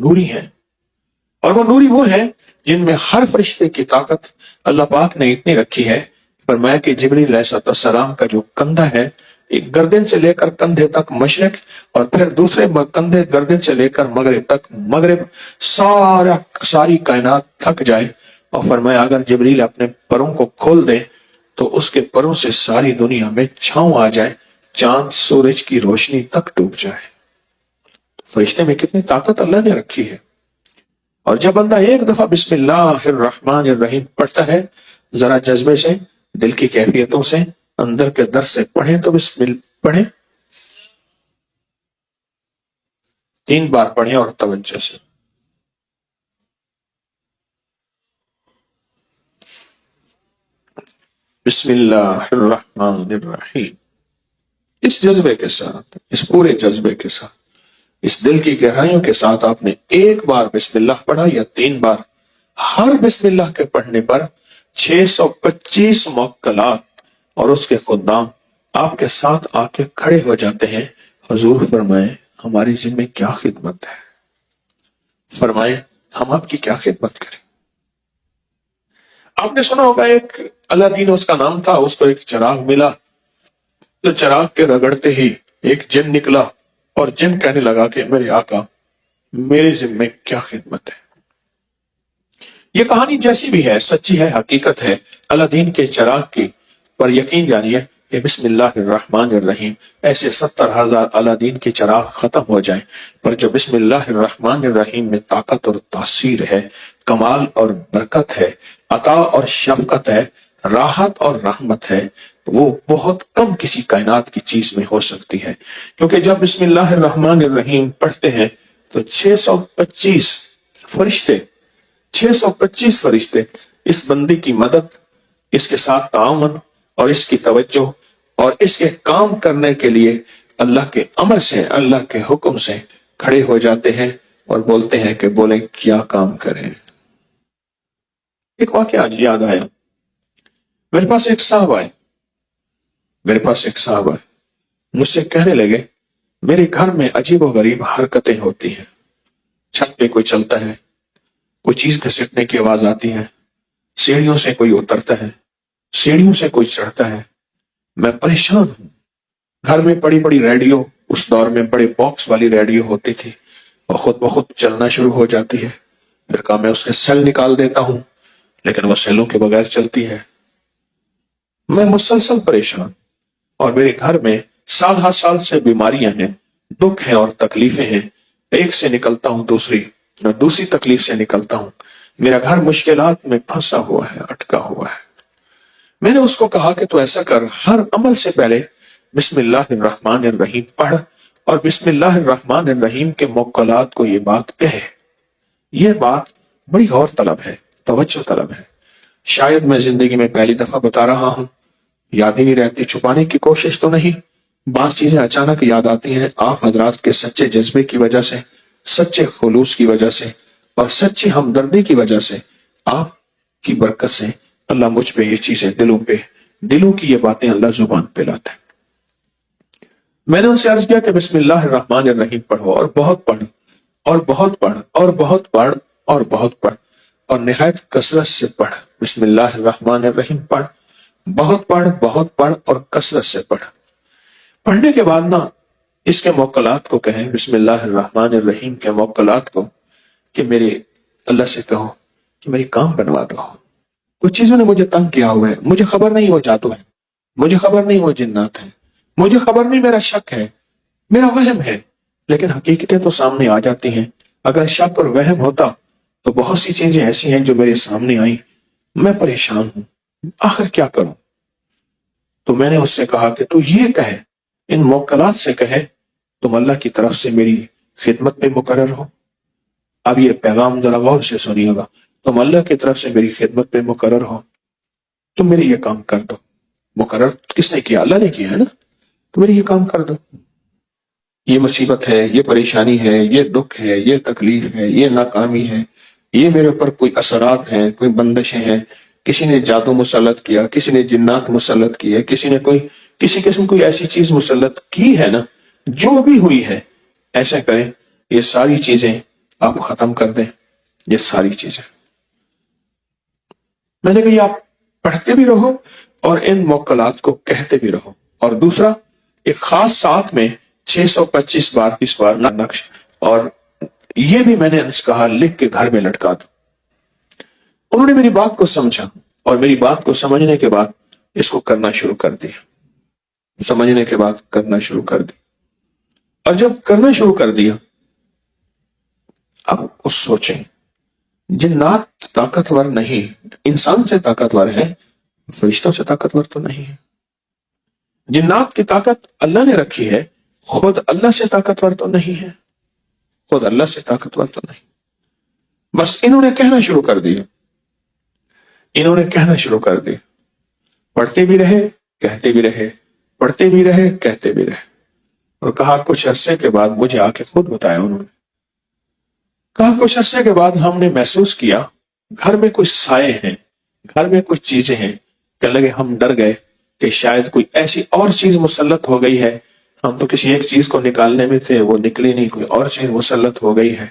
نوری ہیں، اور وہ نوری وہ ہیں جن میں ہر فرشتے کی طاقت اللہ پاک نے اتنی رکھی ہے، فرمایا کہ جبریل علیہ السلام کا جو کندھا ہے، ایک گردن سے لے کر کندھے تک مشرق، اور پھر دوسرے کندھے گردن سے لے کر مغرب تک مغرب، ساری کائنات تھک جائے، اور فرمایا اگر جبریل اپنے پروں کو کھول دے تو اس کے پروں سے ساری دنیا میں چھاؤں آ جائے، چاند سورج کی روشنی تک ڈوب جائے۔ فرشتے میں کتنی طاقت اللہ نے رکھی ہے۔ اور جب بندہ ایک دفعہ بسم اللہ الرحمن الرحیم پڑھتا ہے، ذرا جذبے سے، دل کی کیفیتوں سے، اندر کے در سے پڑھیں تو بسم اللہ پڑھیں، 3 بار پڑھیں اور توجہ سے۔ بسم اللہ الرحمن الرحیم، اس جذبے کے ساتھ، اس پورے جذبے کے ساتھ، اس دل کی گہرائیوں کے ساتھ آپ نے ایک بار بسم اللہ پڑھا یا 3 بار، ہر بسم اللہ کے پڑھنے پر 625 موکلات اور اس کے خدام آپ کے ساتھ آ کے کھڑے ہو جاتے ہیں۔ حضور فرمائے ہماری ذمہ کیا خدمت ہے، فرمائے ہم آپ کی کیا خدمت کریں۔ آپ نے سنا ہوگا ایک اللہ دین اس کا نام تھا، اس کو ایک چراغ ملا، تو چراغ کے رگڑتے ہی ایک جن نکلا، اور جن کہنے لگا کہ میرے آقا میرے ذمہ کیا خدمت ہے۔ یہ کہانی جیسی بھی ہے، سچی ہے، حقیقت ہے اللہ دین کے چراغ کی، پر یقین جانیے کہ بسم اللہ الرحمن الرحیم ایسے 70,000 اللہ دین کے چراغ ختم ہو جائیں، پر جو بسم اللہ الرحمن الرحیم میں طاقت اور تاثیر ہے، کمال اور برکت ہے، عطا اور شفقت ہے، راحت اور رحمت ہے، وہ بہت کم کسی کائنات کی چیز میں ہو سکتی ہے۔ کیونکہ جب بسم اللہ الرحمن الرحیم پڑھتے ہیں تو 625 فرشتے 625 فرشتے اس بندی کی مدد، اس کے ساتھ تعاون اور اس کی توجہ اور اس کے کام کرنے کے لیے اللہ کے امر سے، اللہ کے حکم سے کھڑے ہو جاتے ہیں اور بولتے ہیں کہ بولیں کیا کام کریں۔ ایک واقعہ آج یاد آیا، میرے پاس ایک صاحب آئے، مجھ سے کہنے لگے میرے گھر میں عجیب و غریب حرکتیں ہوتی ہیں، چھت پہ کوئی چلتا ہے، کوئی چیز گھسٹنے کی آواز آتی ہے، سیڑھیوں سے کوئی اترتا ہے، سیڑھیوں سے کوئی چڑھتا ہے، میں پریشان ہوں۔ گھر میں بڑی بڑی ریڈیو، اس دور میں بڑے باکس والی ریڈیو ہوتی تھی، اور خود بخود چلنا شروع ہو جاتی ہے، پھر کہا میں اس کے سیل نکال دیتا ہوں، لیکن وہ سیلوں کے بغیر چلتی ہے۔ میں مسلسل پریشان، اور میرے گھر میں سال ہر سال سے بیماریاں ہیں، دکھ ہیں اور تکلیفیں ہیں، ایک سے نکلتا ہوں دوسری تکلیف سے نکلتا ہوں، میرا گھر مشکلات میں پھنسا ہوا ہے، اٹکا ہوا ہے۔ میں نے اس کو کہا کہ تو ایسا کر، ہر عمل سے پہلے بسم اللہ الرحمن الرحیم پڑھ، اور بسم اللہ الرحمن الرحیم کے موکلات کو یہ بات کہے۔ یہ بات بڑی غور طلب ہے، توجہ طلب ہے، شاید میں زندگی میں پہلی دفعہ بتا رہا ہوں، یاد ہی نہیں رہتی، چھپانے کی کوشش تو نہیں، بعض چیزیں اچانک یاد آتی ہیں۔ آپ حضرات کے سچے جذبے کی وجہ سے، سچے خلوص کی وجہ سے اور سچی ہمدردی کی وجہ سے، آپ کی برکت سے اللہ مجھ پہ یہ چیزیں دلوں کی یہ باتیں اللہ زبان پہ لاتا ہے۔ میں نے ان سے عرض کیا کہ بسم اللہ الرحمن الرحیم پڑھو، اور بہت پڑھ اور بہت پڑھ اور بہت پڑھ اور بہت پڑھ، اور نہایت کثرت سے پڑھ۔ بسم اللہ الرحمن الرحیم پڑھ، بہت پڑھ اور کثرت سے پڑھ۔ پڑھنے کے بعد نا اس کے موکلات کو کہیں، بسم اللہ الرحمن الرحیم کے موکلات کو، کہ میرے اللہ سے کہو کہ میری کام بنوا دو، کچھ چیزوں نے مجھے تنگ کیا ہوا ہے، مجھے خبر نہیں وہ جادو ہے، مجھے خبر نہیں وہ جنات ہیں، مجھے خبر نہیں میرا شک ہے، میرا وہم ہے، لیکن حقیقتیں تو سامنے آ جاتی ہیں۔ اگر شک اور وہم ہوتا تو بہت سی چیزیں ایسی ہیں جو میرے سامنے آئیں، میں پریشان ہوں، آخر کیا کروں؟ تو میں نے اس سے کہا کہ تو یہ کہے، ان موکلات سے کہے تم اللہ کی طرف سے میری خدمت میں مقرر ہو۔ اب یہ پیغام ذرا غور سے سنیے گا، تم اللہ کی طرف سے میری خدمت میں مقرر ہو، تم میری یہ کام کر دو۔ مقرر کس نے کیا؟ اللہ نے کیا ہے نا، تو میری یہ کام کر دو، یہ مصیبت ہے، یہ پریشانی ہے، یہ دکھ ہے، یہ تکلیف ہے، یہ ناکامی ہے، یہ میرے اوپر کوئی اثرات ہیں، کوئی بندشیں ہیں، کسی نے جادو مسلط کیا، کسی نے جنات مسلط کیے، کسی نے کسی قسم کوئی ایسی چیز مسلط کی ہے نا، جو بھی ہوئی ہے، ایسا کریں یہ ساری چیزیں آپ ختم کر دیں یہ ساری چیزیں۔ میں نے کہا یہ آپ پڑھتے بھی رہو اور ان موکلات کو کہتے بھی رہو، اور دوسرا ایک خاص ساتھ میں 625 بار 30 بار نقش، اور یہ بھی میں نے کہا لکھ کے گھر میں لٹکا دو۔ انہوں نے میری بات کو سمجھا اور میری بات کو سمجھنے کے بعد اس کو کرنا شروع کر دیا، سمجھنے کے بعد کرنا شروع کر دیا، اور جب کرنا شروع کر دیا اب اس سوچیں جنات طاقتور نہیں، انسان سے طاقتور ہے، فرشتوں سے طاقتور تو نہیں ہے۔ جنات کی طاقت اللہ نے رکھی ہے، خود اللہ سے طاقتور تو نہیں ہے، خود اللہ سے طاقتور تو نہیں۔ بس انہوں نے کہنا شروع کر دیا، انہوں نے کہنا شروع کر دیا، پڑھتے بھی رہے کہتے بھی رہے، پڑھتے بھی رہے کہتے بھی رہے، اور کہا کچھ عرصے کے بعد مجھے آ کے خود بتایا انہوں نے، کہا کچھ عرصے کے بعد ہم نے محسوس کیا گھر میں کچھ سائے ہیں، گھر میں کچھ چیزیں ہیں، کہنے لگے ہم ڈر گئے کہ شاید کوئی ایسی اور چیز مسلط ہو گئی ہے، ہم تو کسی ایک چیز کو نکالنے میں تھے وہ نکلی نہیں، کوئی اور چیز مسلط ہو گئی ہے،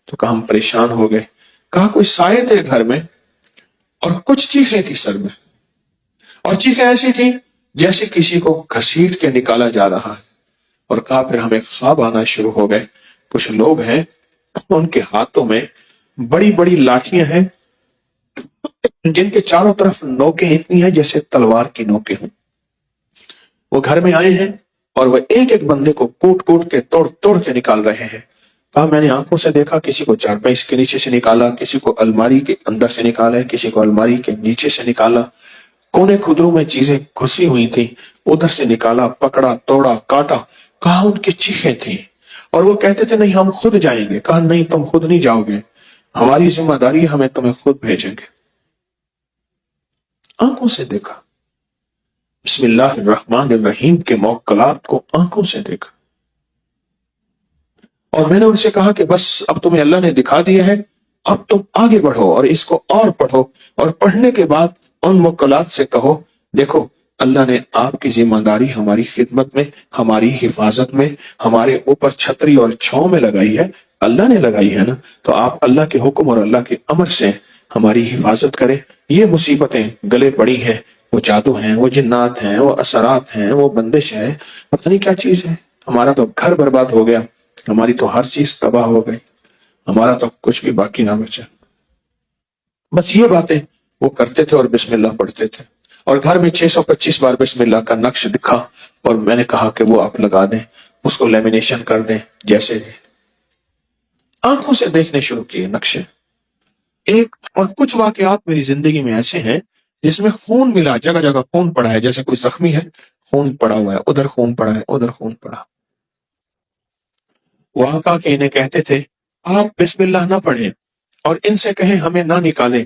تو کہا ہم پریشان ہو گئے، کہا کوئی سائے تھے گھر میں اور کچھ چیخیں تھی سر میں، اور چیخیں ایسی تھی جیسے کسی کو گھسیٹ کے نکالا جا رہا ہے، اور کہا پھر ہمیں خواب آنا شروع ہو گئے، کچھ لوگ ہیں ان کے ہاتھوں میں بڑی بڑی لاٹھیاں ہیں جن کے چاروں طرف نوکیں اتنی ہیں جیسے تلوار کی نوکیں ہوں، وہ گھر میں آئے ہیں اور وہ ایک ایک بندے کو کوٹ کوٹ کے توڑ توڑ کے نکال رہے ہیں۔ کہا میں نے آنکھوں سے دیکھا، کسی کو چارپائی کے نیچے سے نکالا، کسی کو الماری کے اندر سے نکالا، کسی کو الماری کے نیچے سے نکالا، کونے خدروں میں چیزیں گھسی ہوئی تھی ادھر سے نکالا، پکڑا توڑا کاٹا۔ کہا ان کی چیخیں تھیں اور وہ کہتے تھے نہیں ہم خود جائیں گے، کہا نہیں تم خود نہیں جاؤ گے، ہماری ذمہ داری ہمیں تمہیں خود بھیجیں گے۔ آنکھوں سے دیکھا، بسم اللہ الرحمن الرحیم کے موکلات کو آنکھوں سے دیکھا، اور میں نے ان سے کہا کہ بس اب تمہیں اللہ نے دکھا دیا ہے، اب تم آگے بڑھو اور اس کو اور پڑھو، اور پڑھنے کے بعد ان موکلات سے کہو دیکھو اللہ نے آپ کی ذمہ داری ہماری خدمت میں، ہماری حفاظت میں، ہمارے اوپر چھتری اور چھاؤں میں لگائی ہے، اللہ نے لگائی ہے نا، تو آپ اللہ کے حکم اور اللہ کے امر سے ہماری حفاظت کریں۔ یہ مصیبتیں گلے پڑی ہیں، وہ جادو ہیں، وہ جنات ہیں، وہ اثرات ہیں، وہ بندش ہے، پتہ نہیں کیا چیز ہے، ہمارا تو گھر برباد ہو گیا، ہماری تو ہر چیز تباہ ہو گئی، ہمارا تو کچھ بھی باقی نہ بچا۔ بس یہ باتیں وہ کرتے تھے اور بسم اللہ پڑھتے تھے، اور گھر میں 625 بار بسم اللہ کا نقش دکھا، اور میں نے کہا کہ وہ آپ لگا دیں، اس کو لیمینیشن کر دیں، جیسے آنکھوں سے دیکھنے شروع کیے نقشے۔ ایک اور کچھ واقعات میری زندگی میں ایسے ہیں جس میں خون ملا، جگہ جگہ خون پڑا ہے، جیسے کوئی زخمی ہے خون پڑا ہوا ہے، ادھر خون پڑا ہے، ادھر خون پڑا۔ وہاں کا کہ انہیں کہتے تھے آپ بسم اللہ نہ پڑھیں اور ان سے کہیں ہمیں نہ نکالیں،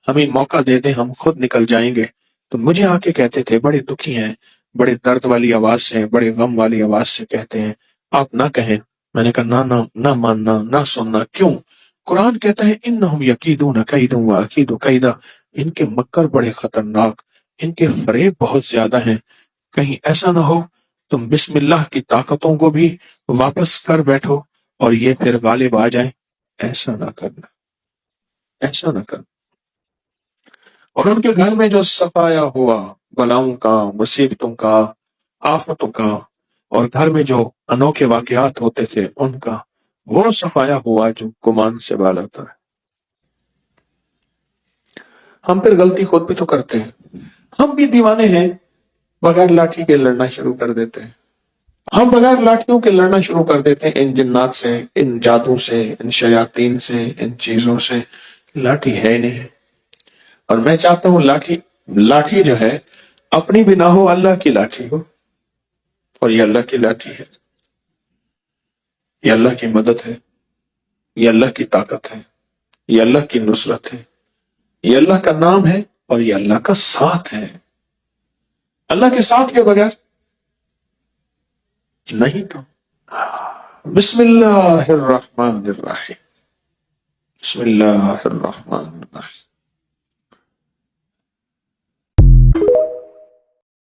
ہمیں موقع دے دیں، ہم خود نکل جائیں گے۔ تو مجھے آ کے کہتے تھے، بڑے دکھی ہیں، بڑے درد والی آواز سے، بڑے غم والی آواز سے کہتے ہیں آپ نہ کہیں۔ میں نے کہا نہ ماننا، نہ سننا، کیوں؟ قرآن کہتا ہے انہم یکیدون کیدا واکید کیدا، ان کے مکر بڑے خطرناک، ان کے فریب بہت زیادہ ہیں، کہیں ایسا نہ ہو تم بسم اللہ کی طاقتوں کو بھی واپس کر بیٹھو اور یہ پھر غالب آ جائیں۔ ایسا نہ کرنا، ایسا نہ کرنا۔ اور ان کے گھر میں جو صفایا ہوا بلاؤں کا، مصیبتوں کا، آفتوں کا، اور گھر میں جو انوکھے واقعات ہوتے تھے ان کا، وہ صفایا ہوا جو گمان سے بالا تھا۔ ہم پھر غلطی خود بھی تو کرتے ہیں، ہم بھی دیوانے ہیں، بغیر لاٹھی کے لڑنا شروع کر دیتے ہیں، ہم بغیر لاٹھیوں کے لڑنا شروع کر دیتے ہیں، ان جنات سے، ان جادو سے، ان شیاطین سے، ان چیزوں سے۔ لاٹھی ہے نہیں، اور میں چاہتا ہوں لاٹھی جو ہے اپنی بھی نہ ہو، اللہ کی لاٹھی ہو، اور یہ اللہ کی لاٹھی ہے، یہ اللہ کی مدد ہے، یہ اللہ کی طاقت ہے، یہ اللہ کی نصرت ہے، یہ اللہ کا نام ہے، اور یہ اللہ کا ساتھ ہے۔ اللہ کے ساتھ کے بغیر نہیں تو۔ بسم اللہ الرحمن الرحیم، بسم اللہ الرحمن الرحیم۔